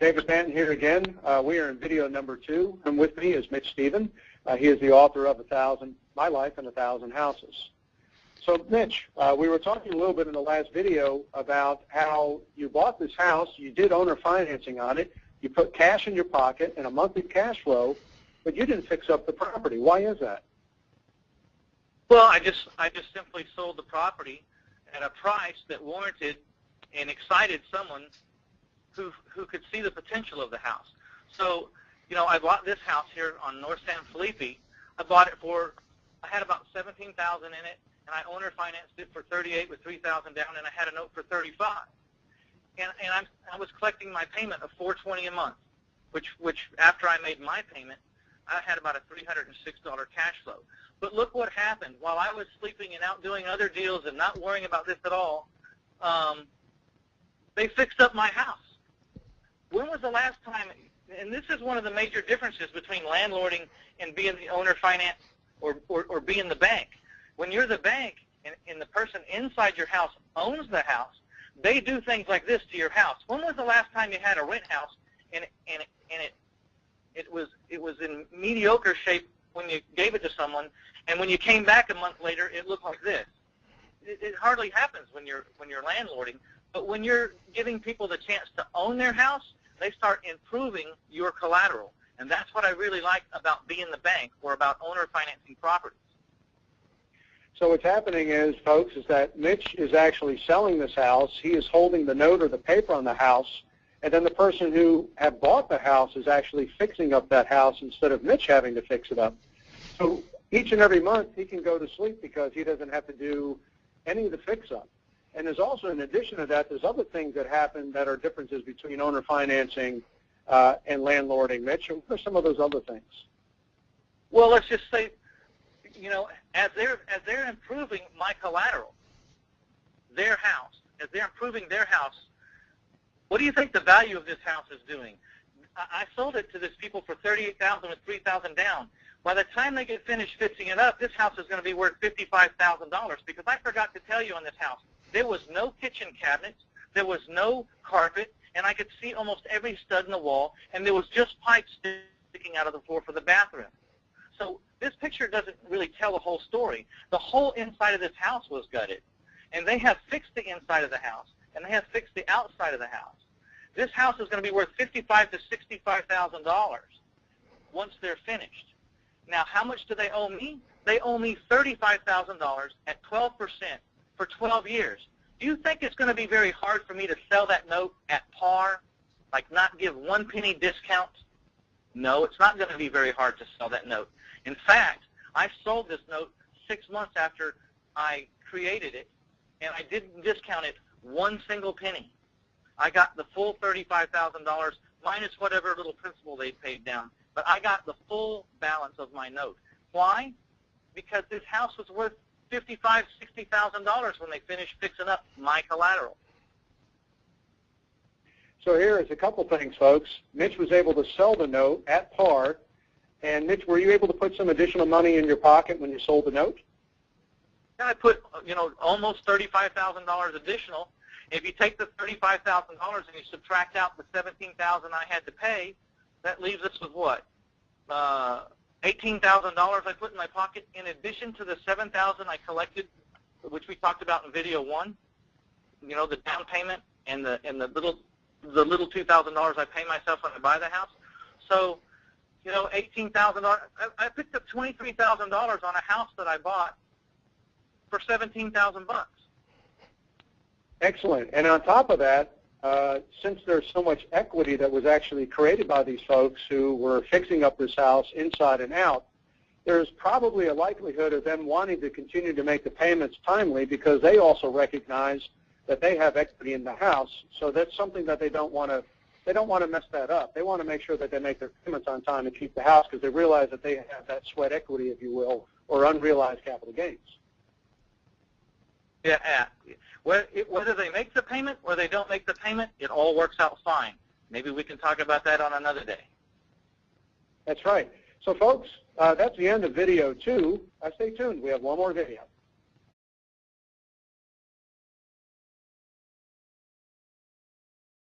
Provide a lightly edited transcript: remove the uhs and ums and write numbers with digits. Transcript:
David Banton here again. We are in video number 2, and with me is Mitch Stephen. He is the author of My Life in 1,000 Houses. So, Mitch, we were talking a little bit in the last video about how you bought this house, you did owner financing on it, you put cash in your pocket and a monthly cash flow, but you didn't fix up the property. Why is that? Well, I just simply sold the property at a price that warranted and excited someone who could see the potential of the house. So, you know, I bought this house here on North San Felipe. I bought it I had about $17,000 in it, and I owner financed it for $38,000 with $3,000 down, and I had a note for $35,000. And I was collecting my payment of $420 a month, which after I made my payment, I had about a $306 cash flow. But look what happened. While I was sleeping and out doing other deals and not worrying about this at all, they fixed up my house. When was the last time, and this is one of the major differences between landlording and being the owner finance or being the bank. When you're the bank and the person inside your house owns the house, they do things like this to your house. When was the last time you had a rent house and it was in mediocre shape when you gave it to someone, and when you came back a month later, it looked like this? It hardly happens when you're landlording, but when you're giving people the chance to own their house, they start improving your collateral, and that's what I really like about being the bank or about owner financing properties. So what's happening is, folks, is that Mitch is actually selling this house. He is holding the note or the paper on the house, and then the person who had bought the house is actually fixing up that house instead of Mitch having to fix it up. So each and every month he can go to sleep because he doesn't have to do any of the fix-up. And there's also, in addition to that, there's other things that happen that are differences between owner financing and landlording. Mitch, what are some of those other things? Well, let's just say, you know, as they're improving my collateral, their house, as they're improving their house, what do you think the value of this house is doing? I sold it to these people for $38,000 with $3,000 down. By the time they get finished fixing it up, this house is going to be worth $55,000, because I forgot to tell you on this house, there was no kitchen cabinets, there was no carpet, and I could see almost every stud in the wall, and there was just pipes sticking out of the floor for the bathroom. So this picture doesn't really tell the whole story. The whole inside of this house was gutted, and they have fixed the inside of the house, and they have fixed the outside of the house. This house is going to be worth $55,000 to $65,000 once they're finished. Now, how much do they owe me? They owe me $35,000 at 12% for 12 years. Do you think it's going to be very hard for me to sell that note at par, like not give 1 penny discount? No, it's not going to be very hard to sell that note. In fact, I sold this note 6 months after I created it, and I didn't discount it 1 single penny. I got the full $35,000 minus whatever little principal they paid down, but I got the full balance of my note. Why? Because this house was worth $55,000, $60,000 when they finished fixing up my collateral. So here is a couple things, folks. Mitch was able to sell the note at par. And Mitch, were you able to put some additional money in your pocket when you sold the note? Yeah, I put, you know, almost $35,000 additional. If you take the $35,000 and you subtract out the $17,000 I had to pay, that leaves us with what? $18,000 I put in my pocket, in addition to the $7,000 I collected, which we talked about in video 1. You know, the down payment and the little $2,000 I pay myself when I buy the house. So, you know, $18,000. I picked up $23,000 on a house that I bought for $17,000 bucks. Excellent. And on top of that, since there's so much equity that was actually created by these folks who were fixing up this house inside and out, there's probably a likelihood of them wanting to continue to make the payments timely because they also recognize that they have equity in the house. So that's something that they don't want to mess that up. They want to make sure that they make their payments on time and keep the house because they realize that they have that sweat equity, if you will, or unrealized capital gains. Yeah. Whether they make the payment or they don't make the payment, it all works out fine. Maybe we can talk about that on another day. That's right. So, folks, that's the end of video 2. Stay tuned. We have one more video.